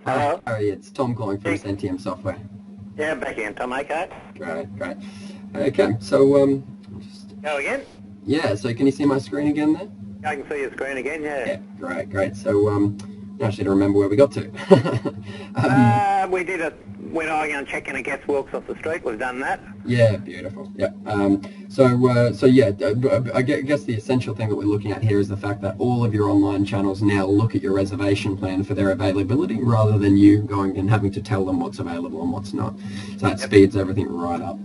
Hi, Hello? Harry. It's Tom calling from Hey. Sentium Software. Yeah, back again, Tom, okay? Great, great. Okay, so just, Go again? yeah. So can you see my screen again there? I can see your screen again, yeah. Yeah, great, great. So now I should remember where we got to. um, We did it when I went checking a guest walks off the street. We've done that. Yeah, beautiful. Yeah. So yeah, I guess the essential thing that we're looking at here is the fact that all of your online channels now look at your reservation plan for their availability rather than you going and having to tell them what's available and what's not. So that speeds everything right up.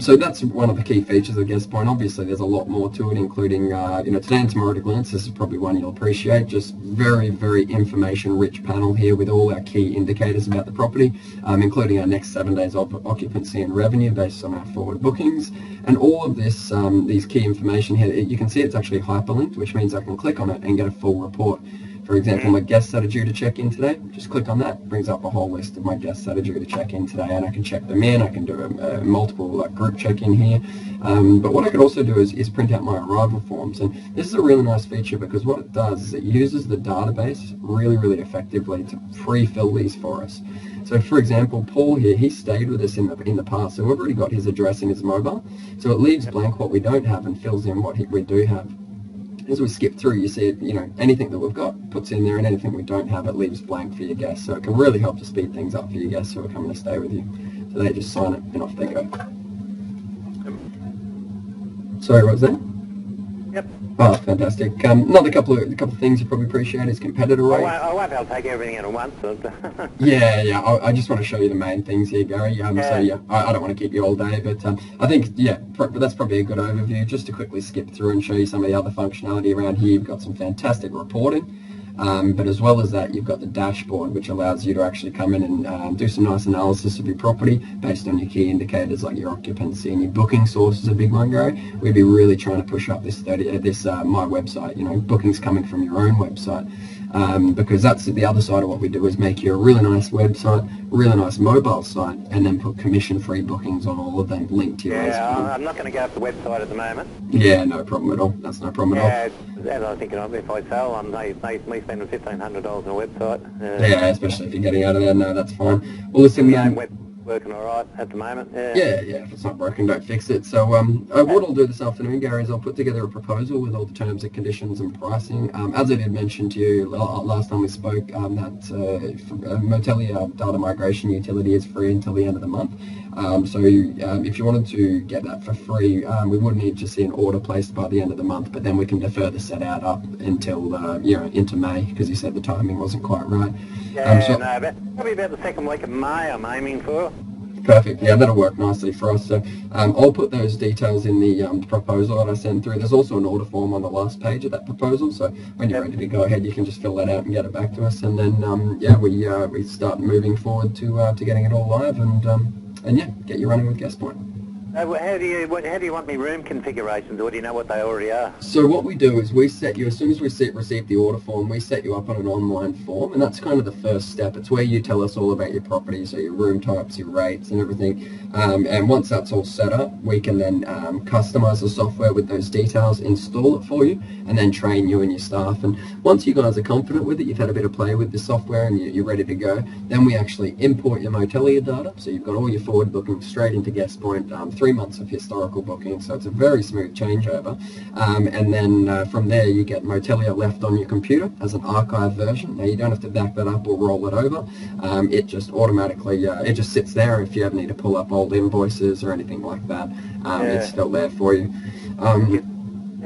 So that's one of the key features of GuestPoint. Obviously, there's a lot more to it, including today and tomorrow at a glance. This is probably one you'll appreciate. Just very, very information-rich panel here with all our key indicators about the property, including our next 7 days of occupancy and revenue based on our forward bookings. And all of this, these key information here, you can see it's actually hyperlinked, which means I can click on it and get a full report. For example, my guests that are due to check in today, just click on that, brings up a whole list of my guests that are due to check in today, and I can check them in. I can do a multiple group check-in here. But what I could also do is print out my arrival forms, and this is a really nice feature because what it does is it uses the database really, really effectively to pre-fill these for us. So, for example, Paul here, he stayed with us in the past, so we've already got his address and his mobile. So it leaves blank what we don't have and fills in what we do have. As we skip through, you see, anything that we've got puts in there, and anything we don't have, it leaves blank for your guests. So it can really help to speed things up for your guests who are coming to stay with you. So they just sign it and off they go. Sorry, what was that? Yep. Oh, fantastic. Another couple of things you probably appreciate is competitor rate. I won't be able to take everything at once. Yeah. I just want to show you the main things here, Gary. So yeah, I don't want to keep you all day, but I think that's probably a good overview. Just to quickly skip through and show you some of the other functionality around here. You've got some fantastic reporting. But as well as that, you've got the dashboard, which allows you to actually come in and do some nice analysis of your property based on your key indicators like your occupancy and your booking source is a big one, Garry. We'd be really trying to push up this my website, bookings coming from your own website. Because that's the other side of what we do is make you a really nice website, really nice mobile site, and then put commission-free bookings on all of them linked to your Yeah, I'm not going to go up the website at the moment. Yeah, no problem at all. That's no problem at all. Yeah, as I was thinking of, if I sell, I'm me spending $1,500 on a website. Yeah, especially if you're getting out of there. No, that's fine. Well, listen, working all right at the moment. Yeah, if it's not broken, don't fix it. So what I'll do this afternoon, Gary, is I'll put together a proposal with all the terms and conditions and pricing. As I did mention to you last time we spoke, that Motelier data migration utility is free until the end of the month. So if you wanted to get that for free, we would need to see an order placed by the end of the month, but then we can defer the set out up until into May, because you said the timing wasn't quite right. Probably about the second week of May I'm aiming for. Perfect. Yeah, that'll work nicely for us. So I'll put those details in the proposal that I send through. There's also an order form on the last page of that proposal. So when you're ready to go ahead, you can just fill that out and get it back to us. And then we start moving forward to getting it all live and get you running with GuestPoint. How do you want me room configurations, or do you know what they already are? So what we do is we set you, as soon as we receive the order form, we set you up on an online form, and that's kind of the first step. It's where you tell us all about your property, so your room types, your rates and everything. And once that's all set up, we can then customize the software with those details, install it for you, and then train you and your staff. And once you guys are confident with it, you've had a bit of play with the software and you're ready to go, then we actually import your Motelier data. So you've got all your forward bookings straight into GuestPoint, 3 months of historical booking, so it's a very smooth changeover. And then from there you get Motelier left on your computer as an archive version. Now you don't have to back that up or roll it over. It just automatically, it just sits there. If you ever need to pull up old invoices or anything like that, it's still there for you.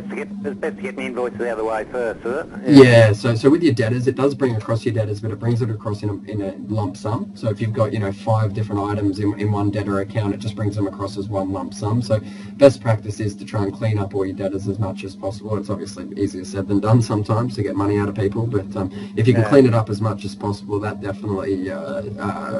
It's best to get the invoices out of the way first, is it? Yeah, so with your debtors, it does bring across your debtors, but it brings it across in a lump sum. So if you've got 5 different items in one debtor account, it just brings them across as one lump sum. So best practice is to try and clean up all your debtors as much as possible. It's obviously easier said than done sometimes to get money out of people, but if you can clean it up as much as possible, that definitely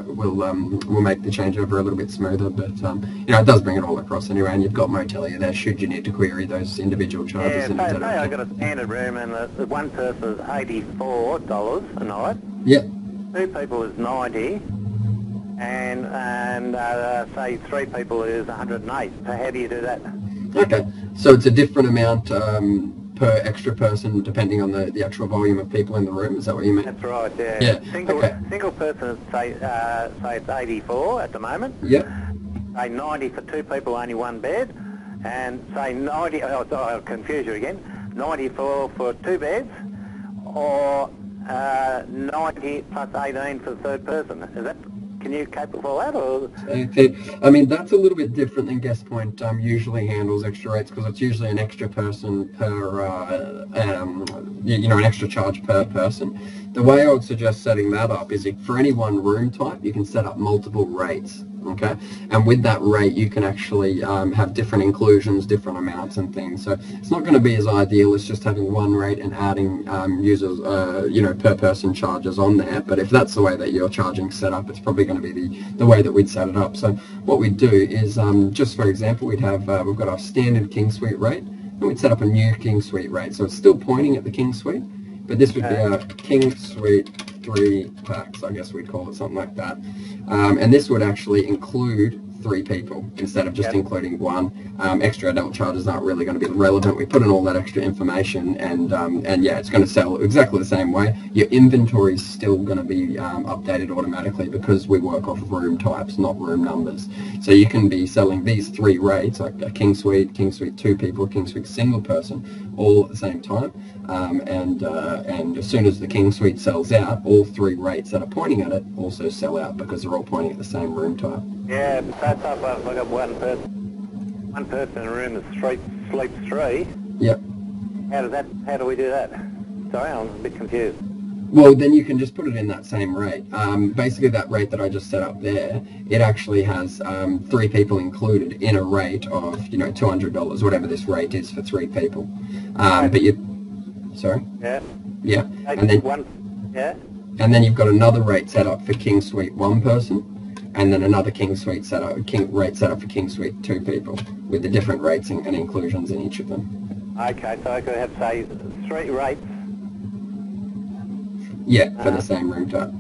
will make the changeover a little bit smoother. But it does bring it all across anyway, and you've got Motelier there should you need to query those individual charges. Yeah, say I got a standard room and the one person is $84 a night. Yep. 2 people is 90, and say 3 people is 108. So how do you do that? Okay, so it's a different amount per extra person depending on the actual volume of people in the room. Is that what you mean? That's right, yeah. Yeah. Single person, say it's 84 at the moment. Yep. Say 90 for two people, only one bed. And say 90, I'll confuse you again, 94 for two beds, or 90 plus 18 for the third person. Is that, can you cope with all that? Or? I mean, that's a little bit different than GuestPoint usually handles extra rates, because it's usually an extra person per, an extra charge per person. The way I would suggest setting that up is for any one room type, you can set up multiple rates. Okay, and with that rate you can actually have different inclusions, different amounts and things. So it's not going to be as ideal as just having one rate and adding users, per person charges on there. But if that's the way that you're charging set up, it's probably going to be the way that we'd set it up. So what we'd do is, just for example, we'd have we've got our standard King Suite rate, and we'd set up a new King Suite rate. So it's still pointing at the King Suite, but this would be our King Suite 3 packs, I guess we'd call it something like that. And this would actually include 3 people instead of just including one. Extra adult charges aren't really going to be relevant. We put in all that extra information, and yeah, it's going to sell exactly the same way. Your inventory is still going to be updated automatically, because we work off of room types, not room numbers. So you can be selling these 3 rates, like a King Suite 2 people, King Suite single person, all at the same time. And as soon as the King Suite sells out, all 3 rates that are pointing at it also sell out, because they're all pointing at the same room type. Yeah, but that's up. I've got one person in a room that sleeps 3. Yep. How do we do that? Sorry, I'm a bit confused. Well, then you can just put it in that same rate. Basically, that rate that I just set up there, it actually has 3 people included in a rate of, $200, whatever this rate is for 3 people. But you, sorry. Yeah. Yeah. And then And then you've got another rate set up for King Suite 1 person, and then another King Suite rate set up for King Suite 2 people, with the different rates and inclusions in each of them. Okay, so I could have, say, 3 rates. Yeah, for the same room type.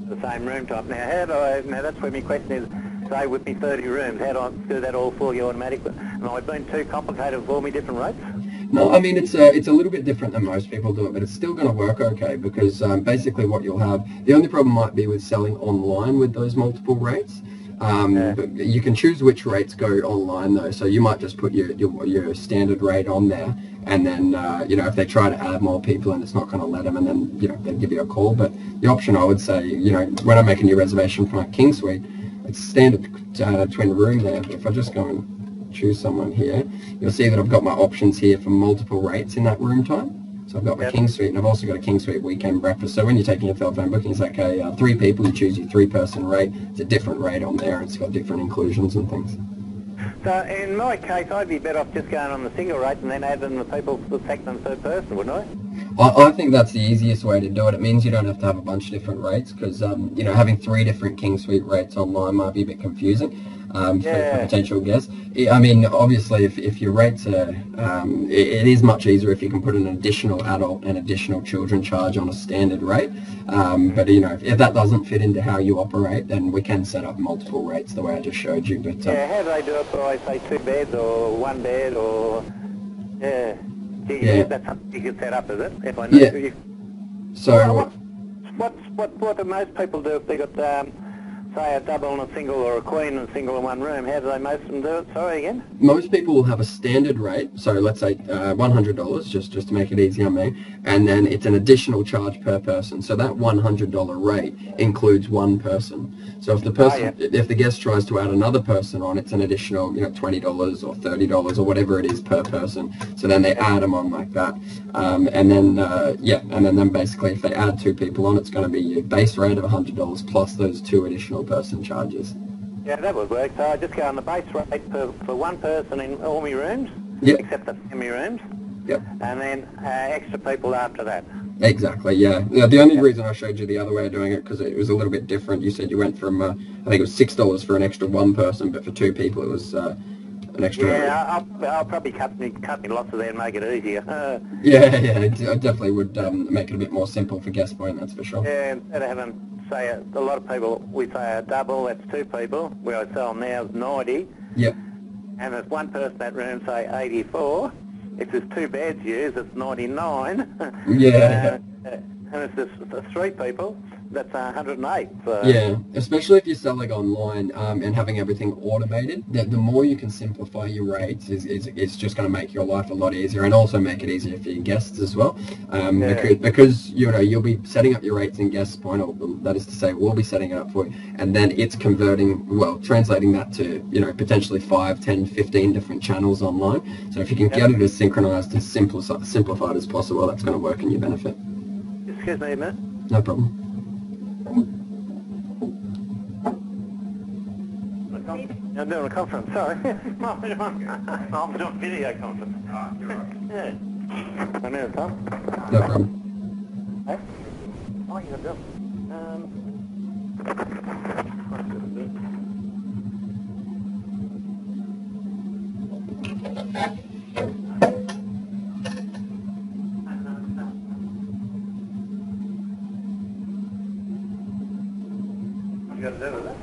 The same room type. Now that's where my question is, say with me 30 rooms, how do I do that all for you automatically? Am I being too complicated for me different rates? No, I mean, it's a little bit different than most people do it, but it's still going to work okay, because basically what you'll have, the only problem might be with selling online with those multiple rates. But you can choose which rates go online though, so you might just put your standard rate on there, and then if they try to add more people and it's not going to let them, and then they'll give you a call. But the option, I would say, when I make a new reservation for my King Suite, it's standard twin room there. But if I just go and choose someone here, you'll see that I've got my options here for multiple rates in that room type. So I've got my King Suite, and I've also got a King Suite weekend breakfast. So when you're taking a telephone booking, it's like 3 people, you choose your 3-person rate. It's a different rate on there. It's got different inclusions and things. So in my case, I'd be better off just going on the single rate and then adding the people for the second and third person, wouldn't I? I think that's the easiest way to do it. It means you don't have to have a bunch of different rates, because having 3 different King Suite rates online might be a bit confusing. For potential guests. I mean, obviously, if your rates are, it is much easier if you can put an additional adult and additional children charge on a standard rate. But if that doesn't fit into how you operate, then we can set up multiple rates the way I just showed you. But how do they do it? By say 2 beds or 1 bed or that's something you can set up, is it? If I know So what do most people do if they got say a double and a single, or a queen and a single in one room? How do they most of them do it? Sorry again? Most people will have a standard rate, so let's say $100, just to make it easy on me, and then it's an additional charge per person. So that $100 rate includes 1 person. So if the person, if the guest tries to add another person on, it's an additional, $20 or $30 or whatever it is per person. So then they add them on like that, and then basically if they add 2 people on, it's going to be your base rate of $100 plus those 2 additional person charges. Yeah, that would work. So I just go on the base rate for 1 person in all my rooms, except the family rooms, and then extra people after that. Exactly, yeah. The only reason I showed you the other way of doing it, because it was a little bit different. You said you went from, I think it was $6 for an extra 1 person, but for 2 people it was an extra... Yeah, I'll probably cut me losses there and make it easier. I definitely would make it a bit more simple for GuestPoint, that's for sure. Yeah, instead of having, say, a lot of people, we say a double, that's 2 people, where I sell now is 90. Yep. And there's 1 person in that room, say 84. if there's 2 beds used, it's 99. Yeah. And if there's 3 people, that's 108. So. Yeah, especially if you're selling online and having everything automated, the more you can simplify your rates it's just going to make your life a lot easier, and also make it easier for your guests as well. Because you know, you'll be setting up your rates in GuestPoint, or that is to say, we'll be setting it up for you, and then it's converting, well, translating that to, you know, potentially 5, 10, 15 different channels online. So if you can get it as synchronized, as simplified as possible, that's going to work in your benefit. Excuse me a minute. No problem. I'm doing a conference, sorry. I'm doing a video conference. Yeah. A minute, Tom. No problem. Hey? Oh, you're good. You got to do with that?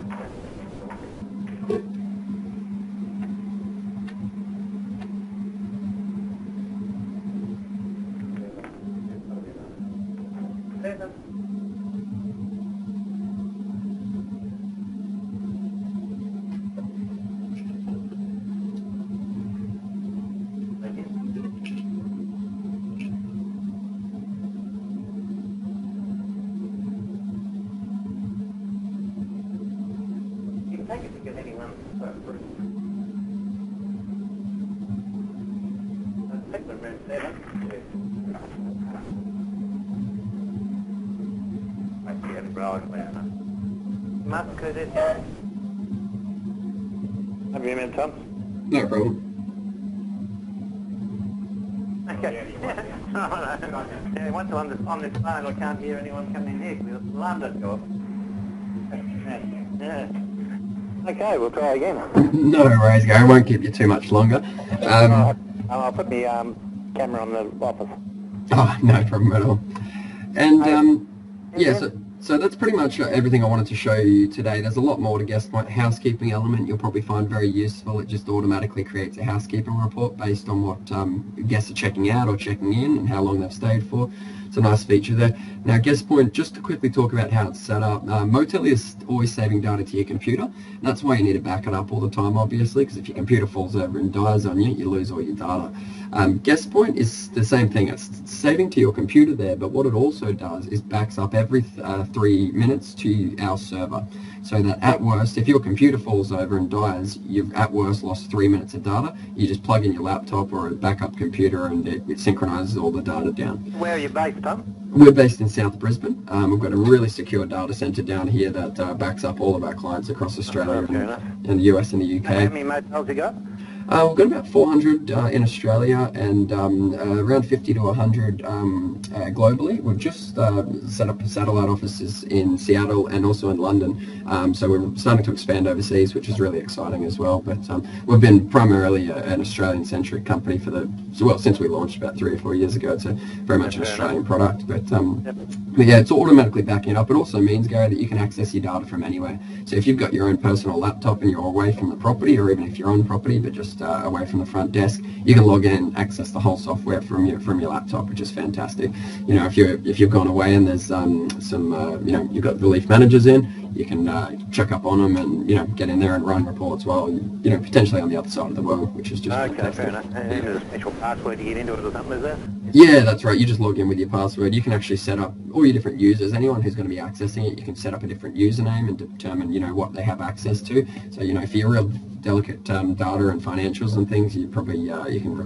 Take it to get anyone through. Take the room 7. I see it growing there. Must could it? Have you been, Tom? No problem. Okay. Yeah, once on this phone, I can't hear anyone coming in here because the alarm doesn't go off. Yeah. Okay, we'll try again. No worries, Gary. I won't keep you too much longer. I'll put my camera on the office. Oh, no problem at all. And yeah, so that's pretty much everything I wanted to show you today. There's a lot more to GuestPoint. Housekeeping element you'll probably find very useful. It just automatically creates a housekeeping report based on what guests are checking out or checking in and how long they've stayed for. It's a nice feature there. Now, GuestPoint, just to quickly talk about how it's set up, Motelier is always saving data to your computer. And that's why you need to back it up all the time, obviously, because if your computer falls over and dies on you, you lose all your data. GuestPoint is the same thing. It's saving to your computer there, but what it also does is backs up every 3 minutes to our server. So that at worst, if your computer falls over and dies, you've at worst lost 3 minutes of data. You just plug in your laptop or a backup computer and it synchronizes all the data down. Where are you based, Tom? We're based in South Brisbane. We've got a really secure data centre down here that backs up all of our clients across Australia and the US and the UK. How many motels you got? We've got about 400 in Australia and around 50 to 100 globally. We've just set up satellite offices in Seattle and also in London. So we're starting to expand overseas, which is really exciting as well. But we've been primarily an Australian-centric company for since we launched about 3 or 4 years ago. It's very much an Australian product. But yeah, it's automatically backing up. It also means, Gary, that you can access your data from anywhere. So if you've got your own personal laptop and you're away from the property, or even if you're on property but just away from the front desk, you can log in and access the whole software from your laptop, which is fantastic. You know, if you've gone away and there's you've got relief managers in, you can check up on them and get in there and run reports while potentially on the other side of the world, which is just fantastic. Fair enough. And there's a special password to get into it or something, is there? Yeah, that's right. You just log in with your password. You can actually set up all your different users. Anyone who's going to be accessing it, you can set up a different username and determine what they have access to. So if you're real delicate data and financials and things, you probably you can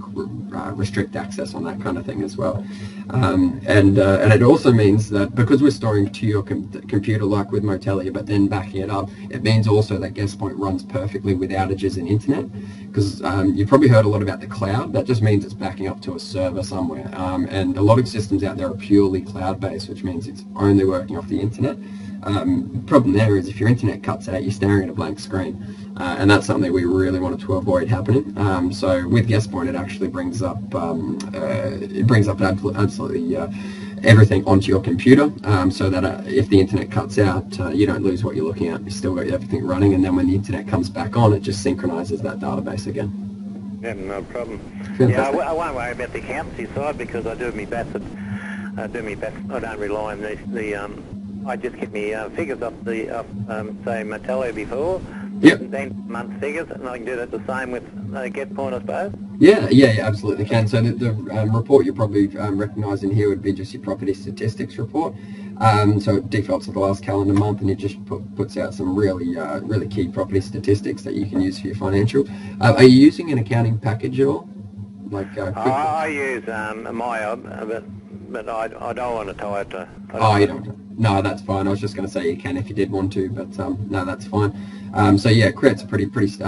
restrict access on that kind of thing as well. And it also means that because we're storing to your computer like with Motelier, but then backing it up, it means also that GuestPoint runs perfectly with outages in internet. Because you've probably heard a lot about the cloud. That just means it's backing up to a server somewhere. And a lot of systems out there are purely cloud-based, which means it's only working off the internet. The problem there is if your internet cuts out, you're staring at a blank screen. And that's something we really wanted to avoid happening. So with GuestPoint, it actually brings up absolutely everything onto your computer, so that if the internet cuts out, you don't lose what you're looking at. You've still got everything running, and then when the internet comes back on, it just synchronizes that database again. Yeah, no problem. Fantastic. Yeah, I won't worry about the accountancy side because I do my best. I don't rely on I just get me figures off say Motel before. Yep. Then month figures, and I can do that the same with GuestPoint, I suppose. Yeah, you absolutely can. So the report you probably recognise in here would be just your property statistics report. So it defaults to the last calendar month, and it just puts out some really key property statistics that you can use for your financial. Are you using an accounting package at all? Like I use Maya, but I don't want to tie it to. You don't. No, that's fine. I was just going to say you can if you did want to, but no, that's fine. So yeah, creates a pretty basic.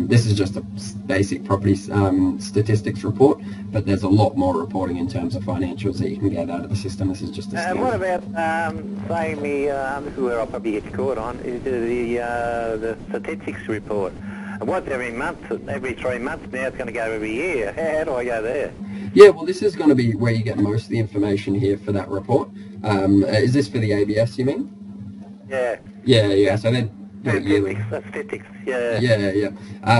This is just a basic property statistics report, but there's a lot more reporting in terms of financials that you can get out of the system. This is just a what about say me? This is where I'll probably get caught on is the statistics report. It was every month, every 3 months. Now it's going to go every year. How do I go there? Yeah, well, this is going to be where you get most of the information here for that report. Is this for the ABS, you mean? Yeah. Yeah. So then yearly. Statistics. Yeah. Yeah.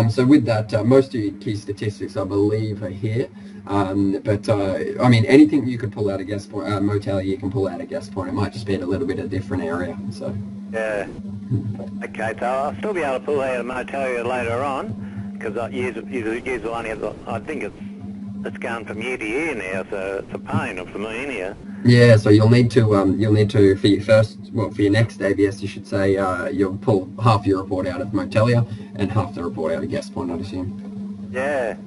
So with that, most of your key statistics, I believe, are here. I mean, anything you could pull out of GuestPoint, Motel, you can pull out of GuestPoint. It might just be in a little bit of a different area. So. Yeah. Okay, so I'll still be able to pull out a Motel later on because years will only have. I think it's going from year to year now, so it's a pain for me anyhow. Yeah, so you'll need to for your next ABS, you should say you'll pull half your report out of Motelier and half the report out of GuestPoint, I'd assume. Yeah.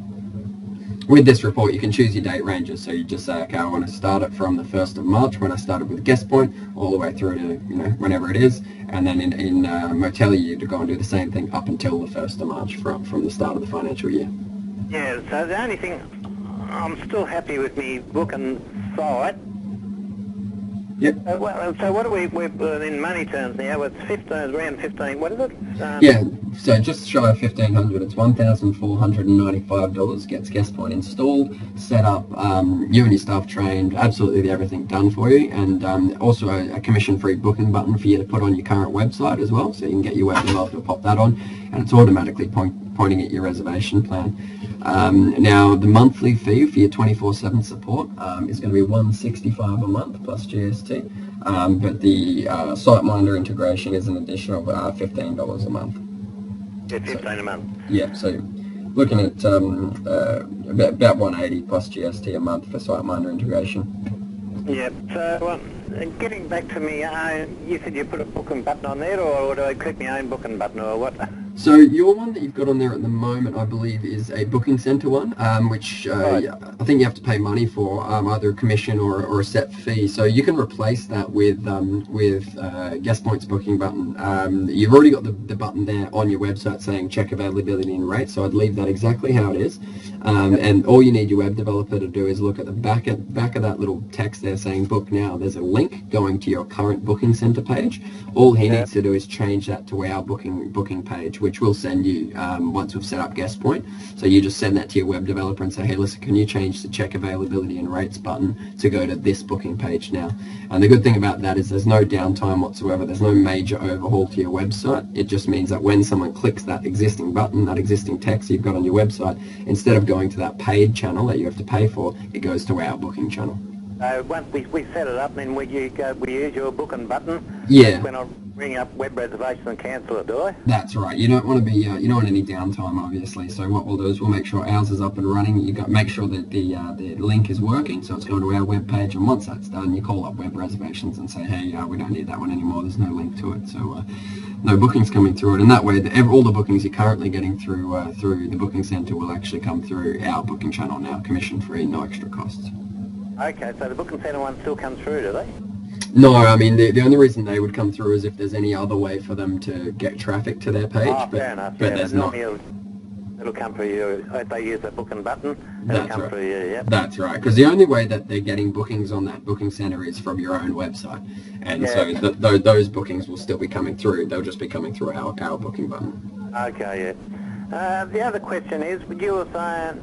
With this report, you can choose your date ranges. So you just say, okay, I want to start it from the 1st of March when I started with GuestPoint, all the way through to whenever it is, and then in Motelier you go and do the same thing up until the 1st of March from the start of the financial year. Yeah. So the only thing, I'm still happy with me booking site. Yep. So what are we in money terms now? It's around 15. What is it? Yeah. So just shy of 1,500. It's $1,495. Gets GuestPoint installed, set up, you and your staff trained, absolutely everything done for you, and also a commission-free booking button for you to put on your current website as well, so you can get your web developer to pop that on, and it's automatically pointing at your reservation plan. Now the monthly fee for your 24/7 support is going to be $165 a month plus GST, but the SiteMinder integration is an additional $15 a month. Yeah, 15 a month. Yeah, so looking at about $180 plus GST a month for SiteMinder integration. Yeah. So getting back to me, you said you put a booking button on there, or do I click my own booking button, or what? So your one that you've got on there at the moment, I believe, is a booking center one, which Right. I think you have to pay money for, either a commission or a set fee. So you can replace that with GuestPoint's booking button. You've already got the button there on your website saying check availability and rate, so I'd leave that exactly how it is. And all you need your web developer to do is look at the back of that little text there saying book now. There's a link going to your current booking center page. All he needs to do is change that to our booking page, which we'll send you once we've set up GuestPoint. So you just send that to your web developer and say, hey, listen, can you change the check availability and rates button to go to this booking page now? And the good thing about that is there's no downtime whatsoever. There's no major overhaul to your website. It just means that when someone clicks that existing button, that existing text you've got on your website, instead of going to that paid channel that you have to pay for, it goes to our booking channel. Once we set it up, then we use your booking button. Yeah. When I ring up web reservations and cancel it, do I? That's right. You don't want to be, you don't want any downtime, obviously. So what we'll do is we'll make sure ours is up and running. Make sure that the link is working, so it's going to our web page. And once that's done, you call up web reservations and say, hey, we don't need that one anymore. There's no link to it. So no bookings coming through it. And that way, all the bookings you're currently getting through the booking center will actually come through our booking channel now, commission free, no extra costs. Okay, so the booking centre ones still come through, do they? No, I mean, the only reason they would come through is if there's any other way for them to get traffic to their page. Oh, fair enough. But there's not. It'll come through you. If they use the booking button, it'll come through you, yeah. That's right, because the only way that they're getting bookings on that booking center is from your own website. And so those bookings will still be coming through. They'll just be coming through our booking button. Okay, yeah. The other question is, you were saying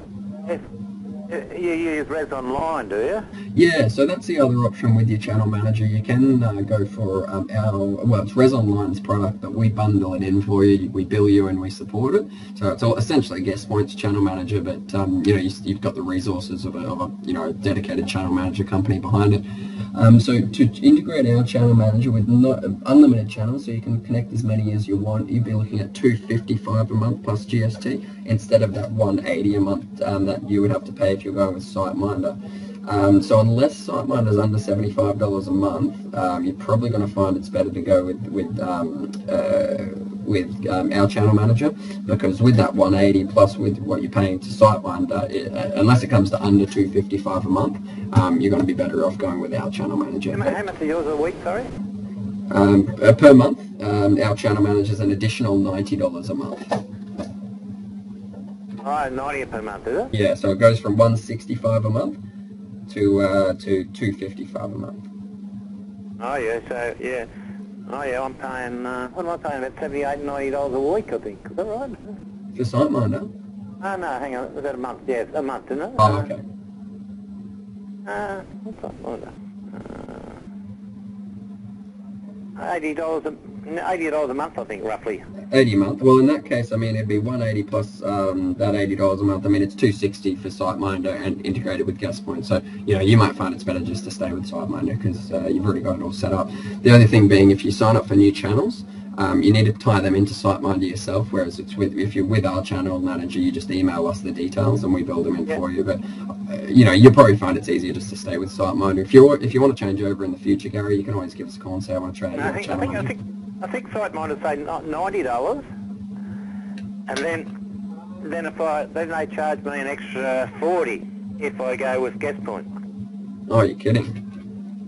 You use Res Online, do you? Yeah, so that's the other option with your channel manager. You can go for it's Res Online's product, but we bundle it in for you. We bill you and we support it. So it's all essentially GuestPoint's channel manager, but you've got the resources of a dedicated channel manager company behind it. So to integrate our channel manager with unlimited channels, so you can connect as many as you want, you'd be looking at $255 a month plus GST instead of that $180 a month that you would have to pay if you're going with SiteMinder. So unless SiteMinder is under $75 a month, you're probably going to find it's better to go with our channel manager, because with that 180 plus with what you're paying to SiteMinder, unless it comes to under $255 a month, you're going to be better off going with our channel manager. How much are yours a week, sorry? Per month, our channel manager is an additional $90 a month. Oh, 90 per month, is it? Yeah, so it goes from $165 a month to $255 a month. Oh yeah, so yeah. Oh yeah, I'm paying, what am I paying, about $78, $90 a week, I think. Is that right? For SiteMinder? Oh no, hang on, was that a month? Yeah, a month, isn't it? Oh, okay. What's SiteMinder? $80 a month, I think, roughly. 80 a month. Well, in that case, I mean, it'd be 180 plus that $80 a month. I mean, it's 260 for SiteMinder and integrated with GuestPoint. So, you might find it's better just to stay with SiteMinder because you've already got it all set up. The only thing being, if you sign up for new channels, you need to tie them into SiteMinder yourself, whereas if you're with our channel manager, you just email us the details and we build them in for you. But, you'll probably find it's easier just to stay with SiteMinder. If you want to change over in the future, Gary, you can always give us a call and say, I want to try out your channel manager. I think SiteMinder say $90, and then they charge me an extra $40 if I go with GuestPoint. Oh, you're kidding.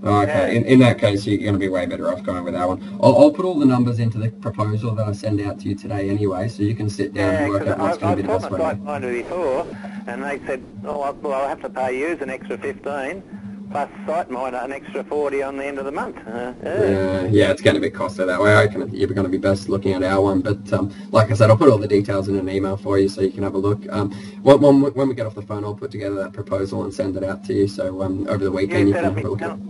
Oh, okay, yeah. In that case, you're going to be way better off going with that one. I'll put all the numbers into the proposal that I send out to you today anyway, so you can sit down and work out what's going to be the best way. I talked to SiteMinder before, and they said, well, I'll have to pay you an extra $15, plus SiteMinder an extra $40 on the end of the month. Yeah, it's going to be costly that way. I reckon you're going to be best looking at our one, but like I said, I'll put all the details in an email for you so you can have a look. When we get off the phone, I'll put together that proposal and send it out to you, so over the weekend you can have a look at it.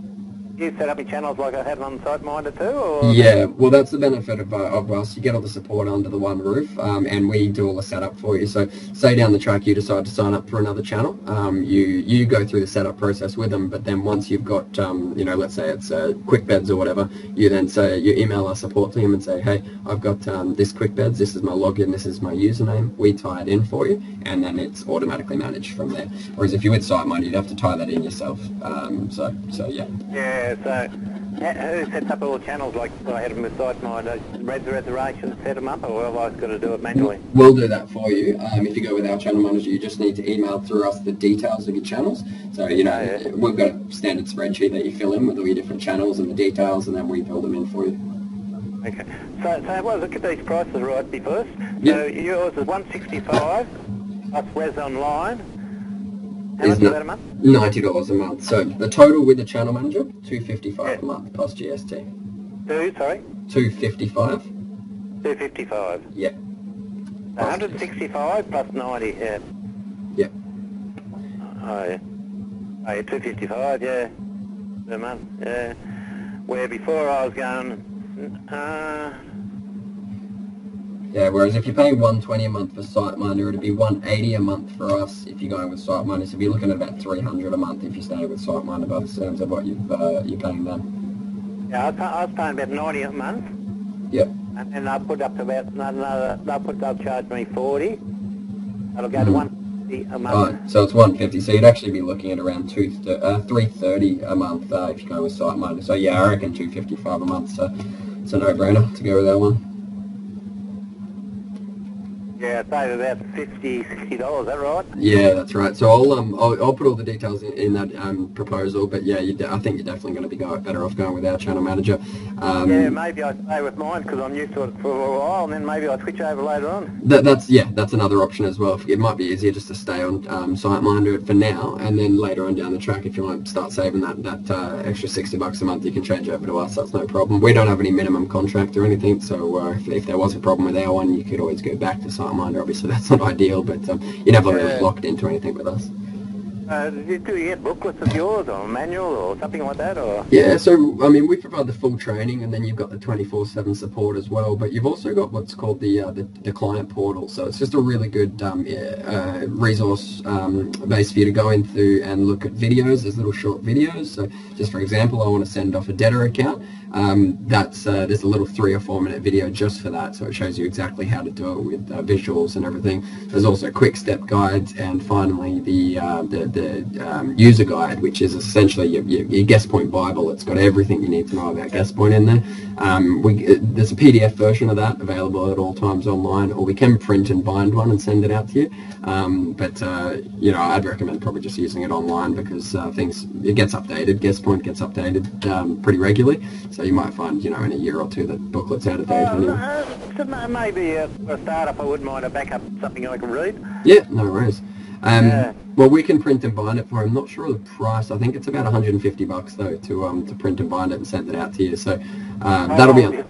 You set up your channels like I had on SiteMinder too? Or? Yeah, well that's the benefit of us. You get all the support under the one roof, and we do all the setup for you. So say down the track you decide to sign up for another channel, you go through the setup process with them, but then once you've got, let's say it's QuickBeds or whatever, you email our support team and say, hey, I've got this QuickBeds, this is my login, this is my username, we tie it in for you, and then it's automatically managed from there. Whereas if you're with SiteMinder, you'd have to tie that in yourself, so yeah. Yeah. So, who sets up all the channels like I had them with SiteMinder? Read the reservations, set them up, or have I got to do it manually? We'll do that for you. If you go with our channel manager, you just need to email through us the details of your channels. So, we've got a standard spreadsheet that you fill in with all your different channels and the details, and then we build them in for you. Okay. So well, look at these prices right first. Yep. So yours is $165 plus Res Online. How much is that a month? $90 a month. So the total with the channel manager, $255 a month plus GST. $255. $255. Yeah. 165 plus 90. Yeah. Yeah. Oh yeah. Oh yeah, 255. Yeah. A month. Yeah. Where before I was going. Yeah, whereas if you're paying $120 a month for SiteMinder, it'd be $180 a month for us if you're going with SiteMinder. So you're looking at about $300 a month if you stay with SiteMinder by the terms of what you're paying then. Yeah, I was paying about $90 a month. Yep. And then I'll put up to about they'll charge me $40. That'll go to $150 a month. Right, so it's $150. So you'd actually be looking at around $330 a month if you're going with SiteMinder. So yeah, I reckon $255 a month. So it's a no-brainer to go with that one. Yeah, I'd say about $50, $60, is that right? Yeah, that's right. So I'll put all the details in that proposal, but yeah, I think you're definitely going to be better off going with our channel manager. Yeah, maybe I'd stay with mine because I'm used to it for a while, and then maybe I'll switch over later on. That's another option as well. It might be easier just to stay on SiteMinder for now, and then later on down the track, if you want to start saving that extra $60 a month, you can change over to us. That's no problem. We don't have any minimum contract or anything, so if there was a problem with our one, you could always go back to SiteMinder. Obviously, that's not ideal, but you're never really locked into anything with us. Do you get booklets of yours or a manual or something like that? Or Yeah, so I mean, we provide the full training, and then you've got the 24/7 support as well. But you've also got what's called the client portal. So it's just a really good resource base for you to go into and look at videos. There's little short videos. So just for example, I want to send off a debtor account. There's a little 3 or 4 minute video just for that. So it shows you exactly how to do it with visuals and everything. There's also quick step guides, and finally the user guide, which is essentially your GuestPoint Bible. It's got everything you need to know about GuestPoint in there. There's a PDF version of that available at all times online, or we can print and bind one and send it out to you. You know, I'd recommend probably just using it online because it gets updated. GuestPoint gets updated pretty regularly, so you might find, you know, in a year or two that booklet's out of date anyway. So maybe for a start-up I wouldn't mind a backup, something I can read. Yeah, no worries. Well, we can print and bind it for him. Not sure of the price. I think it's about $150 though to print and bind it and send it out to you. So that'll be.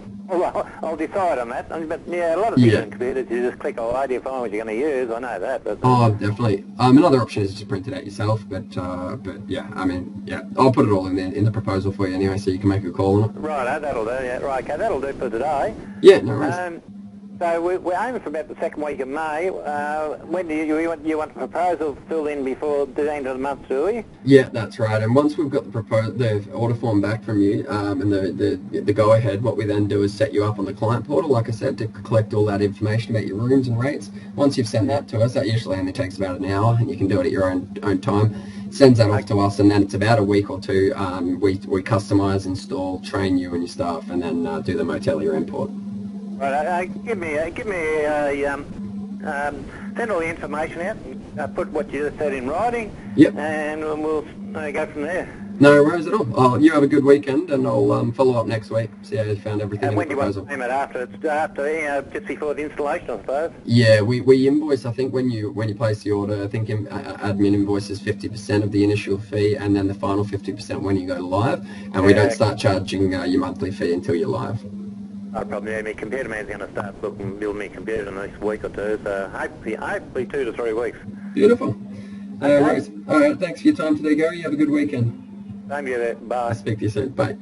I'll decide on that. But yeah, a lot of things in computers, you just click away to find what you're going to use. I know that. But oh, definitely. Another option is to print it out yourself. But yeah, I mean, yeah, I'll put it all in the proposal for you anyway, so you can make a call on it. Right, that'll do. Yeah, right, okay, that'll do for today. Yeah, no worries. So we're aiming for about the second week of May. When do you want the proposal filled in before the end of the month, do we? Yeah, that's right. And once we've got the order form back from you and the go-ahead, what we then do is set you up on the client portal, like I said, to collect all that information about your rooms and rates. Once you've sent that to us, that usually only takes about an hour, and you can do it at your own time. Sends that off to us, and then it's about a week or two. We customise, install, train you and your staff, and then do the Motelier import. Right, send all the information out, put what you just said in writing, and we'll go from there. No worries at all. You have a good weekend, and I'll follow up next week, see how you found everything in the proposal. And when do you want to payment after? It's after, just before the installation, I suppose? Yeah, we invoice, I think, when you place the order. I think admin invoices 50% of the initial fee, and then the final 50% when you go live, and we don't start charging your monthly fee until you're live. Probably my computer man's going to start building me computer in the next week or two, so hopefully 2 to 3 weeks. Beautiful. All right, thanks for your time today, Gary. Have a good weekend. Same to you there. Bye. I'll speak to you soon. Bye.